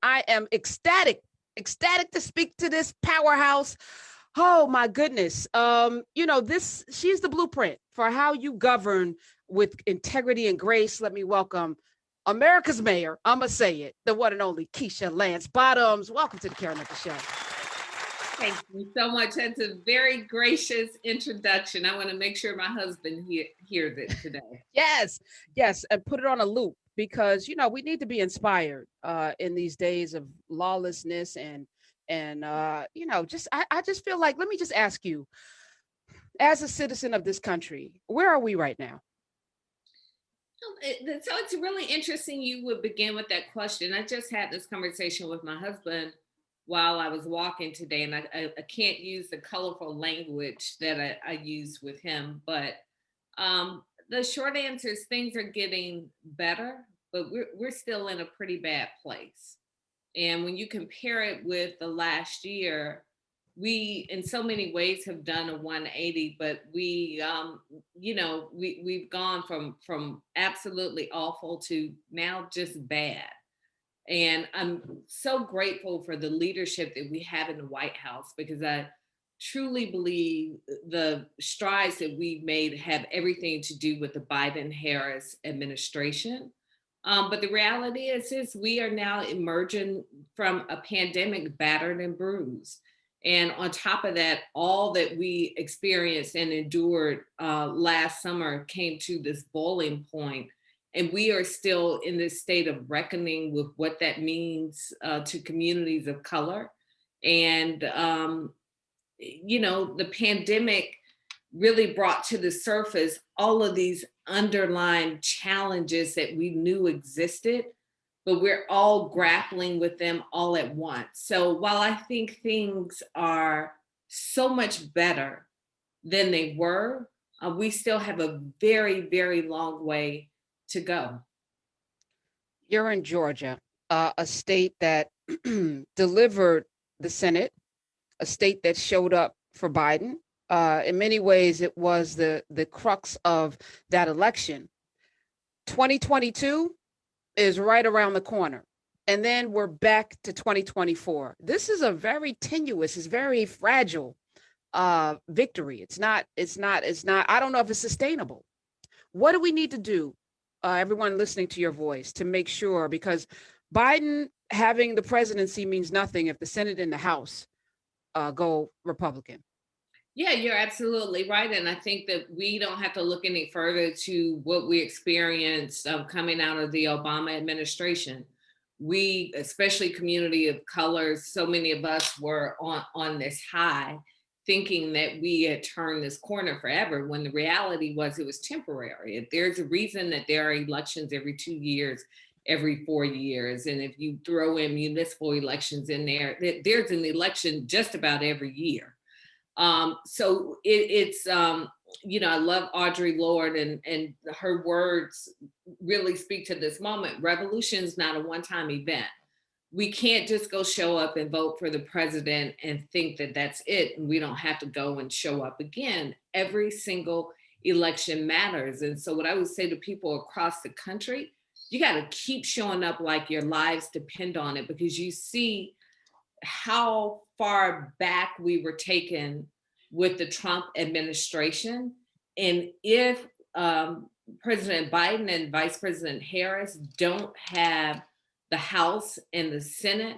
I am ecstatic to speak to this powerhouse. Oh my goodness. She's the blueprint for how you govern with integrity and grace. Let me welcome America's mayor. I'm going to say it, the one and only Keisha Lance Bottoms. Welcome to the Karen Nickel Show. Thank you so much. That's a very gracious introduction. I want to make sure my husband hears it today. Yes, and put it on a loop because we need to be inspired in these days of lawlessness and just I just feel like, let me just ask you, as a citizen of this country, where are we right now? So it's really interesting you would begin with that question. I just had this conversation with my husband while I was walking today, and I can't use the colorful language that I use with him, but the short answer is things are getting better, but we're still in a pretty bad place. And when you compare it with the last year, we in so many ways have done a 180, but we've gone from absolutely awful to now just bad. And I'm so grateful for the leadership that we have in the White House, because I truly believe the strides that we've made have everything to do with the Biden Harris administration. But the reality is we are now emerging from a pandemic battered and bruised. And on top of that, all that we experienced and endured last summer came to this boiling point. And we are still in this state of reckoning with what that means to communities of color. And, the pandemic really brought to the surface all of these underlying challenges that we knew existed, but we're all grappling with them all at once. So while I think things are so much better than they were, we still have a very, very long way to go. You're in Georgia, a state that delivered the Senate, a state that showed up for Biden. In many ways, it was the crux of that election. 2022 is right around the corner. And then we're back to 2024. This is a very tenuous, it's very fragile victory. It's not, I don't know if it's sustainable. What do we need to do, everyone listening to your voice, to make sure, because Biden having the presidency means nothing if the Senate and the House go Republican. Yeah, you're absolutely right. And I think that we don't have to look any further to what we experienced coming out of the Obama administration. We, especially community of color, so many of us were on this high, thinking that we had turned this corner forever, when the reality was it was temporary. There's a reason that there are elections every 2 years, every 4 years. And if you throw in municipal elections in there, there's an election just about every year. So it's I love Audre Lorde, and her words really speak to this moment. Revolution is not a one-time event. We can't just go show up and vote for the president and think that that's it, and we don't have to go and show up again. Every single election matters. And so what I would say to people across the country, you got to keep showing up like your lives depend on it, because you see how far back we were taken with the Trump administration. And if President Biden and Vice President Harris don't have the House and the Senate,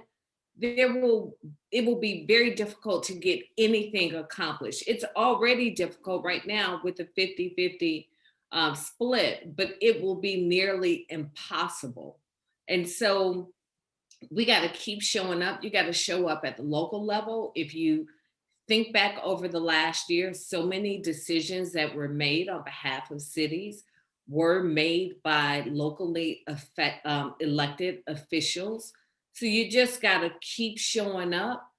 it will be very difficult to get anything accomplished. It's already difficult right now with the 50-50 split, but it will be nearly impossible. And so we got to keep showing up. You got to show up at the local level. If you think back over the last year, so many decisions that were made on behalf of cities were made by locally elected officials. So you just got to keep showing up,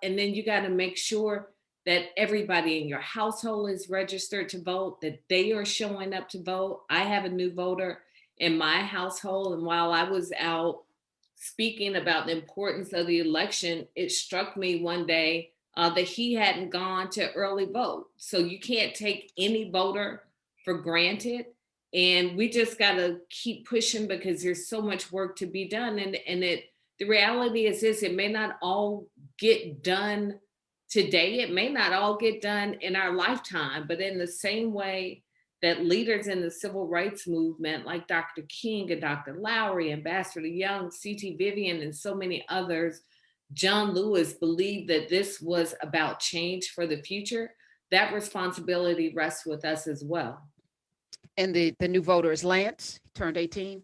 and then you got to make sure that everybody in your household is registered to vote, that they are showing up to vote. I have a new voter in my household, and while I was out speaking about the importance of the election, it struck me one day that he hadn't gone to early vote. So you can't take any voter for granted. And we just got to keep pushing because there's so much work to be done. The reality is this, it may not all get done today. It may not all get done in our lifetime, but in the same way that leaders in the civil rights movement, like Dr. King and Dr. Lowry, Ambassador Young, C.T. Vivian, and so many others, John Lewis, believed that this was about change for the future, that responsibility rests with us as well. And the new voter is Lance. He turned 18.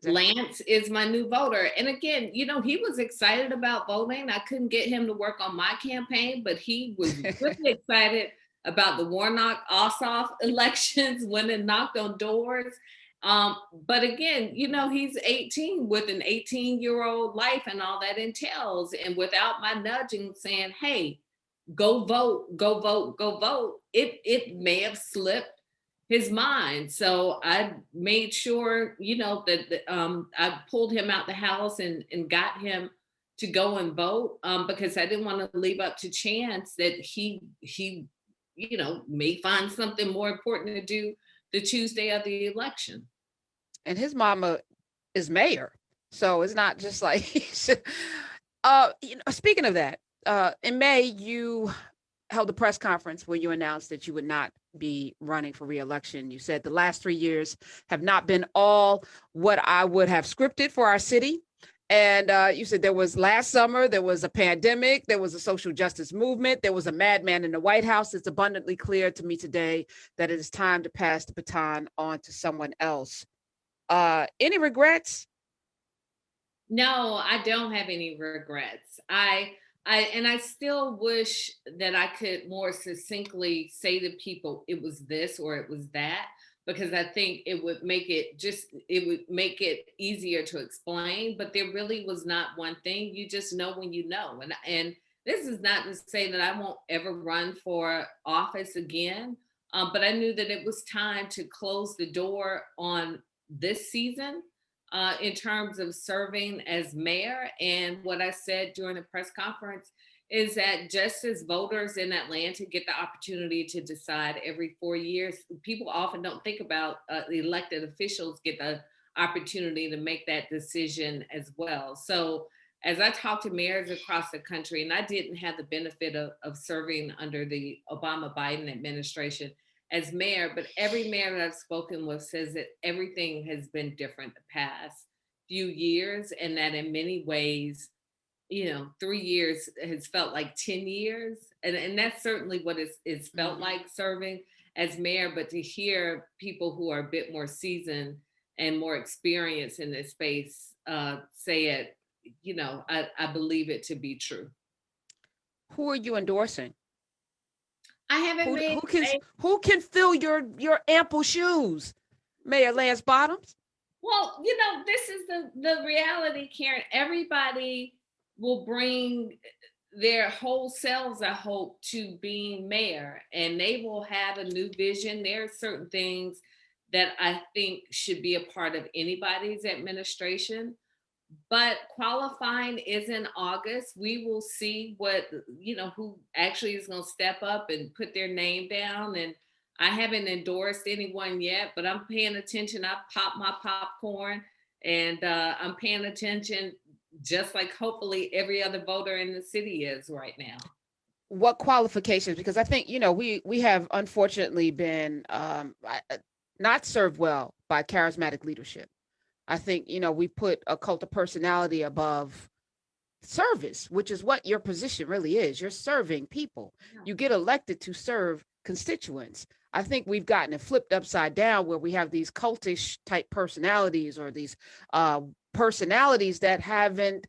Lance is my new voter. And again, he was excited about voting. I couldn't get him to work on my campaign, but he was really excited about the Warnock Ossoff elections, went and knocked on doors. But again, he's 18 with an 18-year-old life and all that entails. And without my nudging saying, hey, go vote, go vote, go vote, it may have slipped his mind. So I made sure, that I pulled him out the house and got him to go and vote, because I didn't want to leave up to chance that he may find something more important to do the Tuesday of the election. And his mama is mayor, so it's not just like speaking of that, in May you held a press conference where you announced that you would not be running for re-election. You said the last 3 years have not been all what I would have scripted for our city. And you said there was last summer, there was a pandemic, there was a social justice movement, there was a madman in the White House. It's abundantly clear to me today that it is time to pass the baton on to someone else. Any regrets? No, I don't have any regrets. I still wish that I could more succinctly say to people it was this or it was that, because I think it would make it easier to explain. But there really was not one thing. You just know when you know. And this is not to say that I won't ever run for office again. But I knew that it was time to close the door on this season, in terms of serving as mayor. And what I said during the press conference is that just as voters in Atlanta get the opportunity to decide every 4 years, people often don't think about the elected officials get the opportunity to make that decision as well. So as I talk to mayors across the country, and I didn't have the benefit of serving under the Obama-Biden administration as mayor, but every mayor that I've spoken with says that everything has been different the past few years, and that in many ways, 3 years has felt like 10 years. And that's certainly what it's felt like serving as mayor. But to hear people who are a bit more seasoned and more experienced in this space say it, I believe it to be true. Who are you endorsing? I haven't made who can fill your ample shoes? Mayor Lance Bottoms? Well, this is the reality, Karen. Everybody will bring their whole selves, I hope, to being mayor, and they will have a new vision. There are certain things that I think should be a part of anybody's administration. But qualifying is in August. We will see who actually is going to step up and put their name down. And I haven't endorsed anyone yet, but I'm paying attention. I pop my popcorn, and I'm paying attention, just like hopefully every other voter in the city is right now. What qualifications? Because I think, we have unfortunately been not served well by charismatic leadership. I think, we put a cult of personality above service, which is what your position really is. You're serving people. Yeah. You get elected to serve constituents. I think we've gotten it flipped upside down, where we have these cultish type personalities, or these personalities that haven't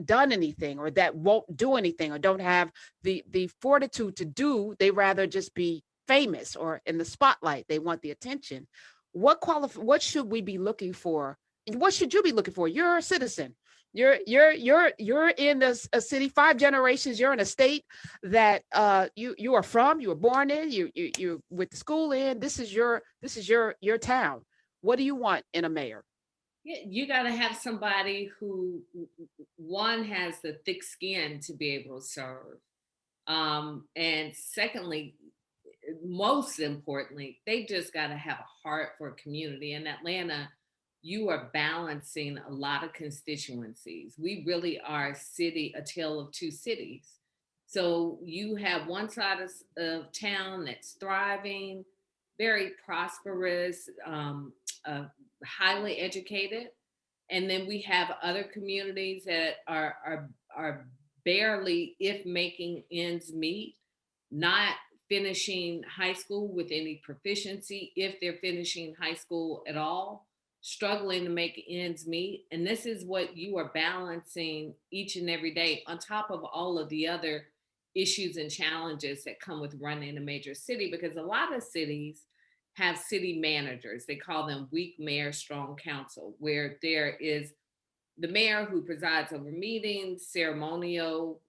done anything, or that won't do anything, or don't have the fortitude to do. They rather just be famous or in the spotlight. They want the attention. What should we be looking for? What should you be looking for? You're a citizen. You're in a city, 5 generations. You're in a state that you are from. You were born in. You went to school in. This is your town. What do you want in a mayor? You got to have somebody who, one, has the thick skin to be able to serve, and secondly, most importantly, they just got to have a heart for community. In Atlanta, you are balancing a lot of constituencies. We really are a city, a tale of two cities. So you have one side of town that's thriving, very prosperous, highly educated, and then we have other communities that are barely, if making ends meet, not finishing high school with any proficiency, if they're finishing high school at all, struggling to make ends meet. And this is what you are balancing each and every day, on top of all of the other issues and challenges that come with running a major city, because a lot of cities have city managers. They call them weak mayor, strong council, where there is the mayor who presides over meetings, ceremonial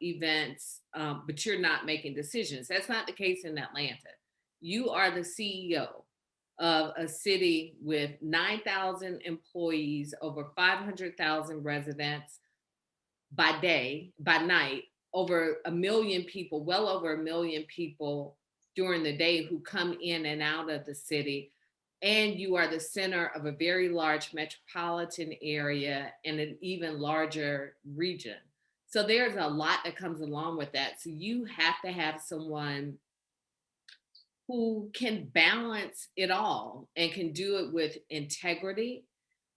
events, but you're not making decisions. That's not the case in Atlanta. You are the CEO of a city with 9,000 employees, over 500,000 residents by day, by night, over a million people, well over a million people during the day who come in and out of the city. And you are the center of a very large metropolitan area and an even larger region. So there's a lot that comes along with that. So you have to have someone who can balance it all and can do it with integrity,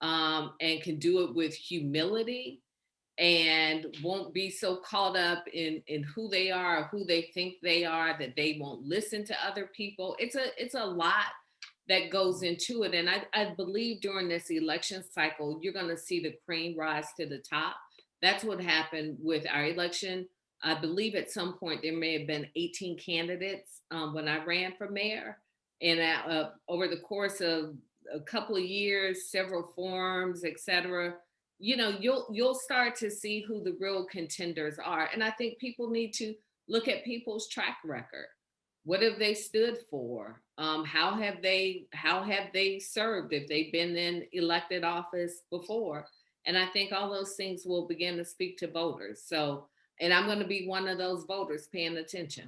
and can do it with humility, and won't be so caught up in who they are or who they think they are that they won't listen to other people. It's a lot that goes into it. And I believe during this election cycle, you're going to see the cream rise to the top. That's what happened with our election. I believe at some point there may have been 18 candidates when I ran for mayor. And over the course of a couple of years, several forums, et cetera, you'll start to see who the real contenders are. And I think people need to look at people's track record. What have they stood for? How have they served if they've been in elected office before? And I think all those things will begin to speak to voters. So, and I'm going to be one of those voters paying attention.